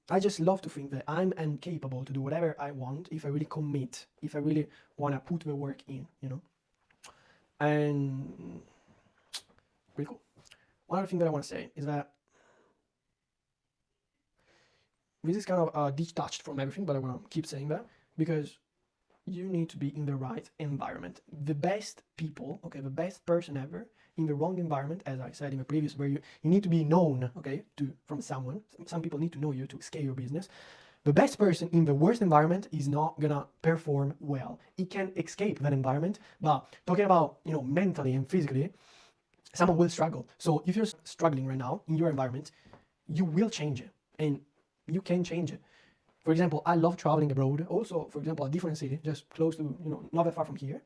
I just love to think that I'm capable to do whatever I want if I really commit, if I really want to put the work in, And pretty cool. One other thing that I want to say is that this is kind of detached from everything, but I want to keep saying that because you need to be in the right environment. The best people, okay, the best person ever in the wrong environment, as I said in the previous, where you need to be known, okay, to from someone. Some people need to know you to scale your business. The best person in the worst environment is not gonna perform well. He can escape that environment, but talking about mentally and physically, someone will struggle. So if you're struggling right now in your environment, you will change it, and you can change it. For example, I love traveling abroad. Also, for example, a different city, just close to, not that far from here,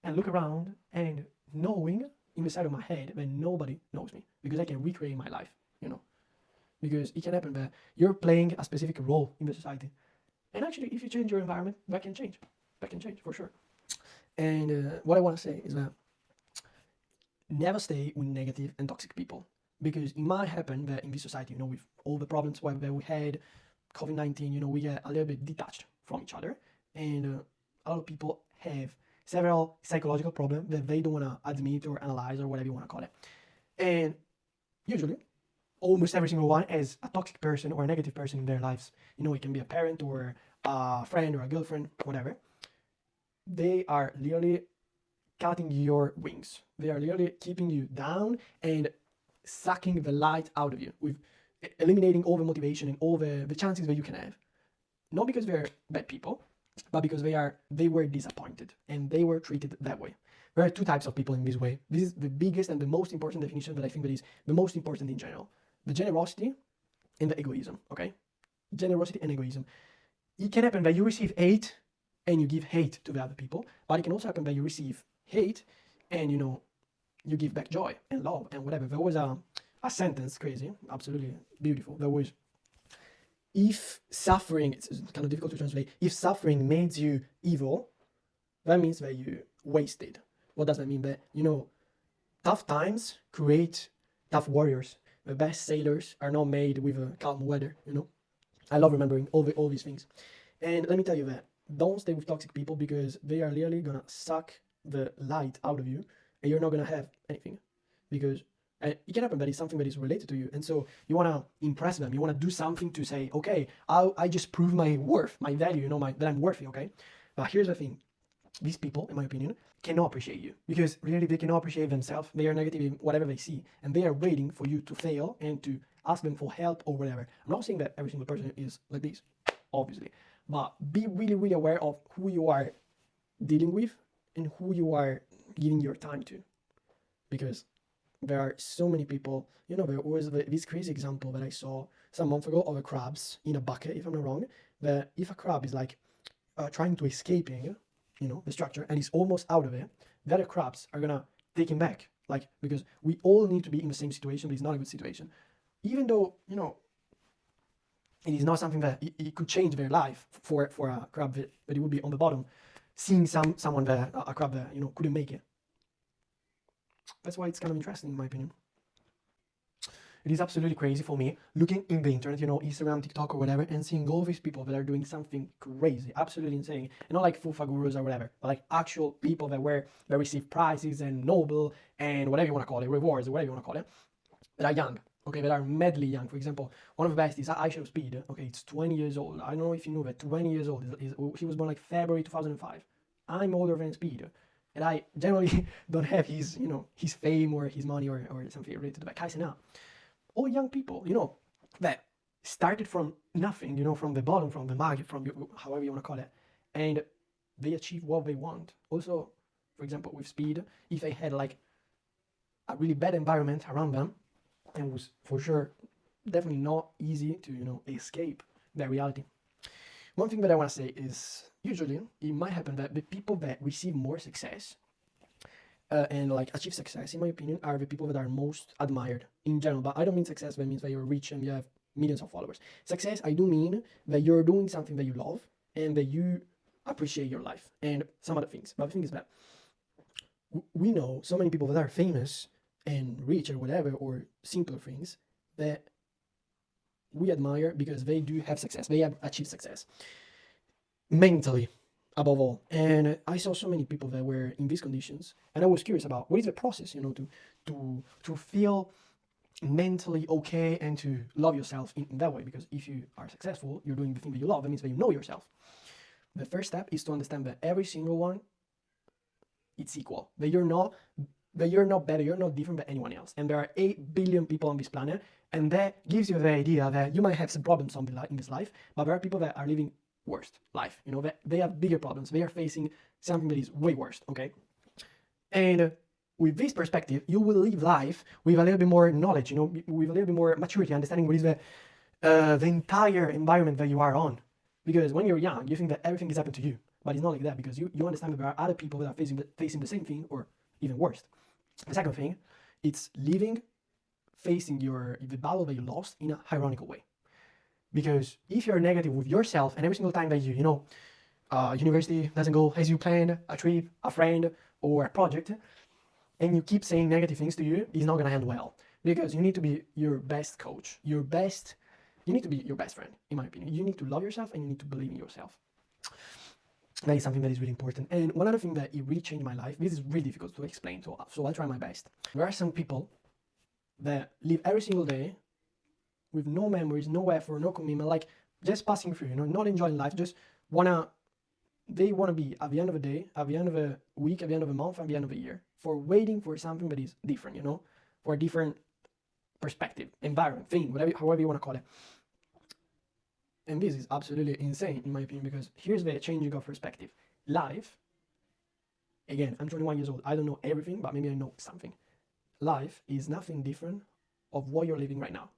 and look around and knowing in the side of my head that nobody knows me because I can recreate my life, you know. Because it can happen that you're playing a specific role in the society. And actually, if you change your environment, that can change. That can change for sure. And what I want to say is that never stay with negative and toxic people because it might happen that in this society, with all the problems that we had, COVID-19, we get a little bit detached from each other, and a lot of people have several psychological problems that they don't want to admit or analyze or whatever you want to call it. And usually, almost every single one has a toxic person or a negative person in their lives. It can be a parent or a friend or a girlfriend, whatever. They are literally cutting your wings. They are literally keeping you down and sucking the light out of you with eliminating all the motivation and all the chances that you can have. Not because they're bad people, but because they were disappointed and they were treated that way. There are two types of people in this way. This is the biggest and the most important definition that I think that is the most important in general. The generosity and the egoism, okay? Generosity and egoism. It can happen that you receive hate and you give hate to the other people, but it can also happen that you receive hate and you give back joy and love and whatever. There was a sentence, crazy, absolutely beautiful. There was, if suffering, it's kind of difficult to translate, if suffering makes you evil, that means that you wasted. What does that mean? That, tough times create tough warriors. The best sailors are not made with a calm weather. I love remembering all these things. And let me tell you that don't stay with toxic people because they are literally gonna suck the light out of you and you're not gonna have anything. Because it can happen that it's something that is related to you. And so you wanna impress them. You wanna do something to say, okay, I just prove my worth, my value, that I'm worthy, okay? But here's the thing. These people, in my opinion, cannot appreciate you because really they cannot appreciate themselves. They are negative in whatever they see, and they are waiting for you to fail and to ask them for help or whatever. I'm not saying that every single person is like this, obviously, but be really, really aware of who you are dealing with and who you are giving your time to, because there are so many people. There was this crazy example that I saw some months ago of a crabs in a bucket, if I'm not wrong. That if a crab is like trying to escaping the structure and he's almost out of it, the other crabs are gonna take him back, like, because we all need to be in the same situation, but it's not a good situation. Even though it is not something that it could change their life for a crab that it would be on the bottom, seeing someone that a crab that couldn't make it. That's why it's kind of interesting in my opinion. It is absolutely crazy for me looking in the internet, Instagram, TikTok, or whatever, and seeing all these people that are doing something crazy, absolutely insane, and not like fufa gurus or whatever, but like actual people that receive prizes and Nobel and whatever you want to call it, rewards or whatever you want to call it, that are young, okay, that are madly young. For example, one of the best is Aisha Speed. Okay, it's 20 years old. I don't know if you know that. 20 years old. He was born like February 2005. I'm older than Speed, and I generally don't have his fame or his money or something related to that. Kai Cenat, all young people, that started from nothing, from the bottom, from the market, from however you want to call it, and they achieve what they want. Also, for example, with Speed, if they had like a really bad environment around them, and was for sure definitely not easy to escape that reality. One thing that I want to say is usually it might happen that the people that receive more success and like achieve success, in my opinion, are the people that are most admired in general. But I don't mean success that means that you're rich and you have millions of followers. Success, I do mean that you're doing something that you love and that you appreciate your life and some other things. But the thing is that we know so many people that are famous and rich or whatever, or simpler things, that we admire because they do have success. They have achieved success mentally, above all. And I saw so many people that were in these conditions, and I was curious about what is the process, to feel mentally okay and to love yourself in that way. Because if you are successful, you're doing the thing that you love. That means that you know yourself. The first step is to understand that every single one, it's equal. That you're not better, you're not different than anyone else. And there are 8 billion people on this planet, and that gives you the idea that you might have some problems in this life, but there are people that are living worst life. That they have bigger problems. They are facing something that is way worse. Okay, and with this perspective, you will live life with a little bit more knowledge. With a little bit more maturity, understanding what is the entire environment that you are on. Because when you're young, you think that everything is happening to you, but it's not like that, because you understand that there are other people that are facing the same thing or even worse. The second thing, it's facing the battle that you lost in a ironical way. Because if you're negative with yourself, and every single time that university doesn't go as you planned, a trip, a friend, or a project, and you keep saying negative things to you, it's not gonna end well. Because you need to be your best coach, you need to be your best friend, in my opinion. You need to love yourself and you need to believe in yourself. That is something that is really important. And one other thing that it really changed my life, this is really difficult to explain, so I'll try my best. There are some people that live every single day with no memories, no effort, no commitment, like just passing through, not enjoying life, they wanna be at the end of the day, at the end of a week, at the end of a month, at the end of a year, for waiting for something that is different, for a different perspective, environment, thing, however you wanna call it. And this is absolutely insane, in my opinion, because here's the changing of perspective. Life, again, I'm 21 years old. I don't know everything, but maybe I know something. Life is nothing different of what you're living right now.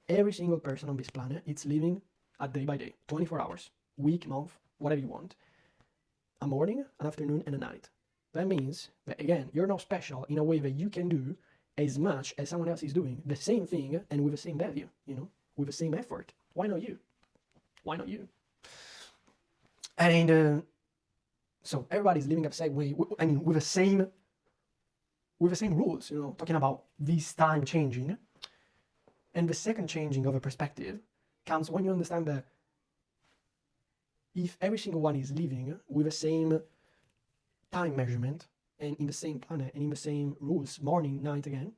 Every single person on this planet, it's living a day by day, 24 hours, week, month, whatever you want. A morning, an afternoon, and a night. That means that, again, you're not special in a way that you can do as much as someone else is doing the same thing and with the same value, with the same effort. Why not you? Why not you? And so everybody's living the same way, with the same rules, talking about this time changing. And the second changing of a perspective comes when you understand that if every single one is living with the same time measurement and in the same planet and in the same rules, morning, night again,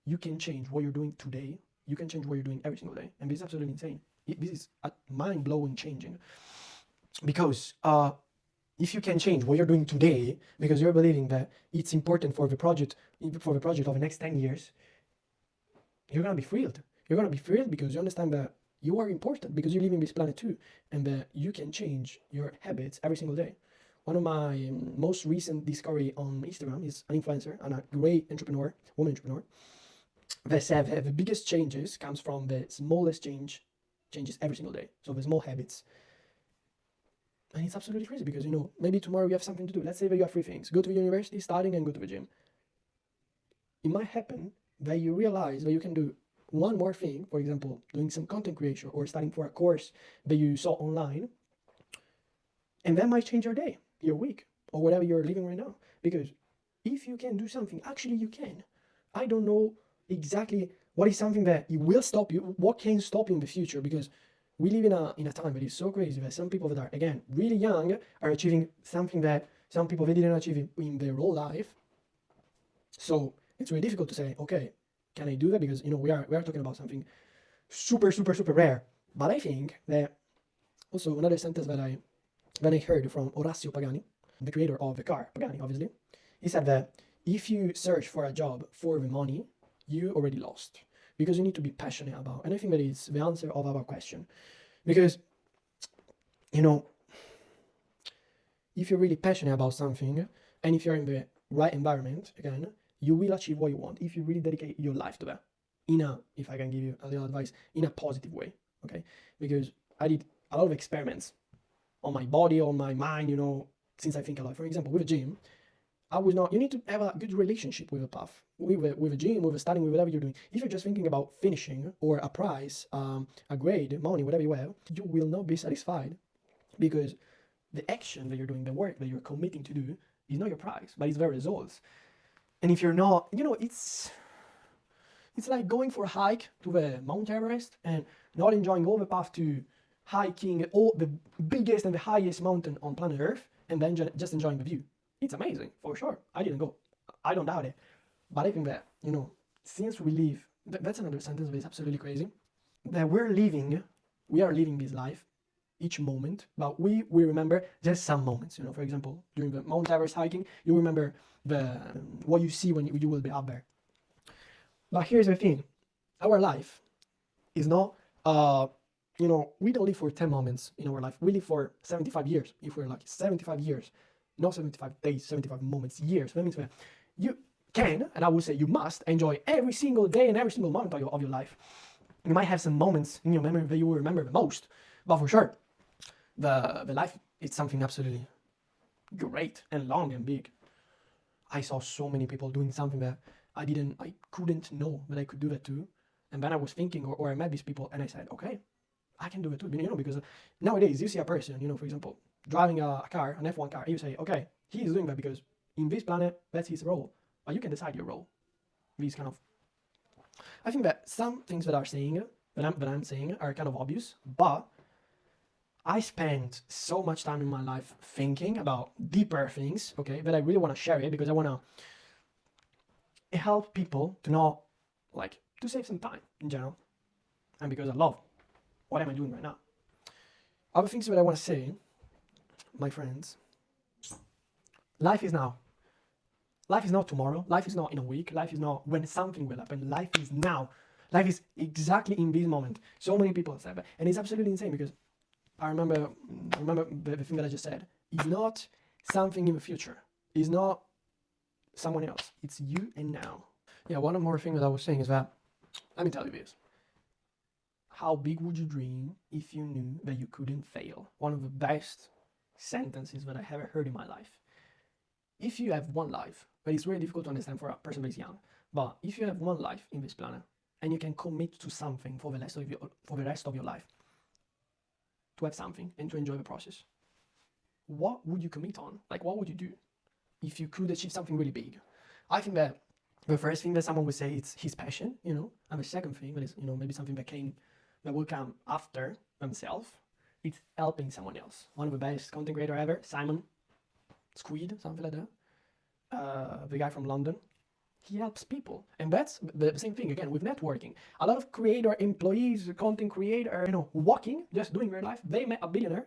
you can change what you're doing today. You can change what you're doing every single day. And this is absolutely insane. This is a mind-blowing changing. Because if you can change what you're doing today, because you're believing that it's important for the project of the next 10 years, you're going to be thrilled. You're going to be thrilled because you understand that you are important, because you live in this planet too, and that you can change your habits every single day. One of my most recent discovery on Instagram is an influencer and a great entrepreneur, woman entrepreneur, that said that the biggest changes comes from the smallest changes every single day. So the small habits. And it's absolutely crazy because, maybe tomorrow you have something to do. Let's say that you have 3 things: go to the university, studying, and go to the gym. It might happen that you realize that you can do one more thing, for example, doing some content creation or studying for a course that you saw online, and that might change your day, your week, or whatever you're living right now. Because if you can do something, actually you can. I don't know exactly what is something that it will stop you, what can stop you in the future, because we live in a time that is so crazy that some people that are, again, really young are achieving something that some people, they didn't achieve in their whole life. So it's really difficult to say, okay, can I do that? Because, we are talking about something super, super, super rare. But I think that also another sentence that I heard from Orazio Pagani, the creator of the car, Pagani, obviously, he said that if you search for a job for the money, you already lost, because you need to be passionate about. And I think that is the answer of our question. Because, if you're really passionate about something, and if you're in the right environment, again, you will achieve what you want if you really dedicate your life to that. If I can give you a little advice, in a positive way, okay? Because I did a lot of experiments on my body, on my mind, since I think a lot. For example, with a gym, you need to have a good relationship with a path, with a gym, with a studying, with whatever you're doing. If you're just thinking about finishing or a prize, a grade, money, whatever you have, you will not be satisfied, because the action that you're doing, the work that you're committing to do, is not your prize, but it's the results. And if you're not, it's like going for a hike to the Mount Everest and not enjoying all the path to hiking all the biggest and the highest mountain on planet Earth, and then just enjoying the view. It's amazing, for sure. I didn't go. I don't doubt it. But I think that, since we live, that's another sentence that is absolutely crazy, that we are living this life each moment, but we remember just some moments. For example, during the Mount Everest hiking, you remember what you see when you will be up there. But here's the thing, our life is not, we don't live for 10 moments in our life. We live for 75 years, if we're lucky. 75 years, not 75 days, 75 moments, years. That means that you can, and I would say you must, enjoy every single day and every single moment of your life. You might have some moments in your memory that you will remember the most, but for sure, the life is something absolutely great and long and big. I saw so many people doing something that I couldn't know that I could do that too. And then I was thinking, or I met these people, and I said, okay, I can do it too. Because nowadays you see a person, for example, driving a car, an F1 car, and you say, okay, he's doing that because in this planet, that's his role. But you can decide your role. I think that some things that I'm saying are kind of obvious, but I spent so much time in my life thinking about deeper things, okay, that I really want to share it because I want to help people to know, to save some time in general, and because I love what am I doing right now. Other things that I want to say, my friends, life is now. Life is not tomorrow. Life is not in a week. Life is not when something will happen. Life is now. Life is exactly in this moment. So many people say that, and it's absolutely insane because I remember the thing that I just said. It's not something in the future. It's not someone else. It's you and now. Yeah, one more thing that I was saying is that, let me tell you this. How big would you dream if you knew that you couldn't fail? One of the best sentences that I ever heard in my life. If you have one life, but it's really difficult to understand for a person that is young, but if you have one life in this planet and you can commit to something for the rest of your life, to have something and to enjoy the process, what would you commit on? What would you do if you could achieve something really big? I think that the first thing that someone would say is his passion, and the second thing that is, maybe something that will come after themselves, it's helping someone else. One of the best content creator ever, Simon Squid, something like that, the guy from London, he helps people. And that's the same thing again with networking. A lot of creator employees, content creator, walking, just doing their life, they met a millionaire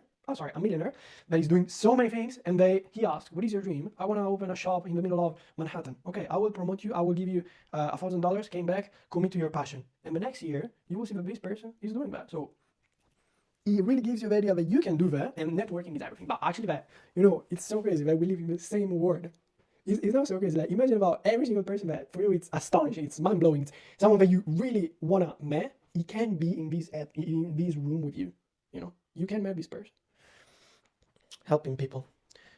that is doing so many things, and he asked, what is your dream? I want to open a shop in the middle of Manhattan. Okay, I will promote you, I will give you $1,000, came back, commit to your passion. And the next year, you will see that this person is doing that. So it really gives you the idea that you can do that, and networking is everything. But actually that, it's so crazy that we live in the same world. It's not so crazy. Imagine about every single person that for you it's astonishing, it's mind-blowing, it's someone that you really wanna meet, he can be in this room with you. You can meet this person. Helping people.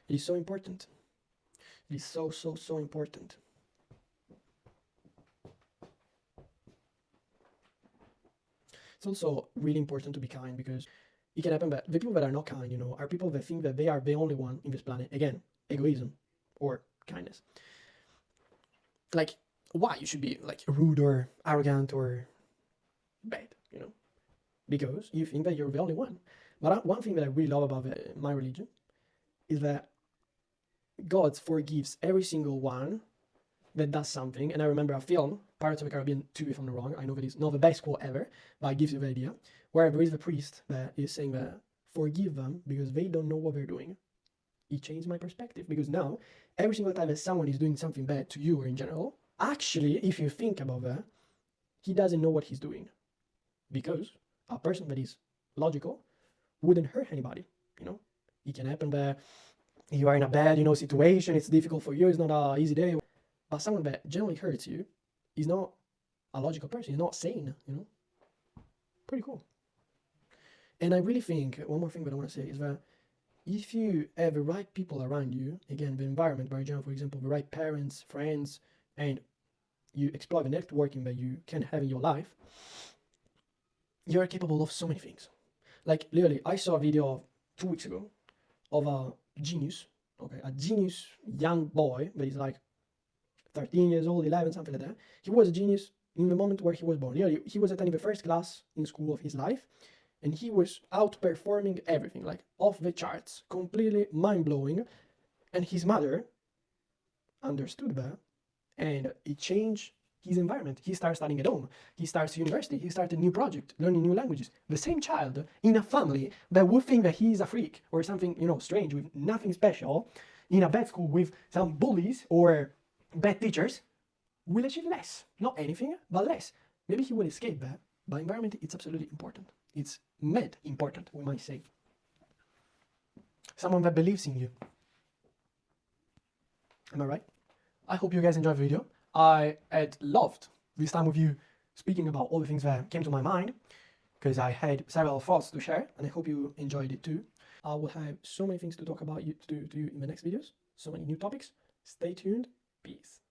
It is so important. It is so important. It's also really important to be kind because it can happen that the people that are not kind, are people that think that they are the only one in this planet. Again, egoism or kindness. Why you should be rude or arrogant or bad, because you think that you're the only one. But one thing that I really love about my religion is that God forgives every single one that does something. And I remember a film, Pirates of the Caribbean 2, if I'm not wrong. I know that it's not the best quote ever, but it gives you the idea. Where there is the priest that is saying that forgive them because they don't know what they're doing. It changed my perspective because now, every single time that someone is doing something bad to you or in general, actually, if you think about that, he doesn't know what he's doing. Because a person that is logical wouldn't hurt anybody, It can happen that you are in a bad, situation, it's difficult for you, it's not an easy day. But someone that generally hurts you is not a logical person, he's not sane, Pretty cool. And I really think, one more thing that I want to say is that if you have the right people around you, again, the environment, by example, for example, the right parents, friends, and you explore the networking that you can have in your life, you are capable of so many things. Literally, I saw a video 2 weeks ago of a genius young boy that is 13 years old, 11, something like that. He was a genius in the moment where he was born. Yeah, he was attending the first class in school of his life, and he was outperforming everything, like off the charts, completely mind-blowing. And his mother understood that, and it changed his environment. He started studying at home. He starts university. He started a new project, learning new languages. The same child in a family that would think that he is a freak or something, strange, with nothing special, in a bad school with some bullies or bad teachers, will achieve less. Not anything, but less. Maybe he will escape that, but environment, it's absolutely important. It's mad important, we might say. Someone that believes in you. Am I right? I hope you guys enjoyed the video. I had loved this time with you speaking about all the things that came to my mind, because I had several thoughts to share, and I hope you enjoyed it too. I will have so many things to talk about to you in the next videos, so many new topics. Stay tuned. Peace.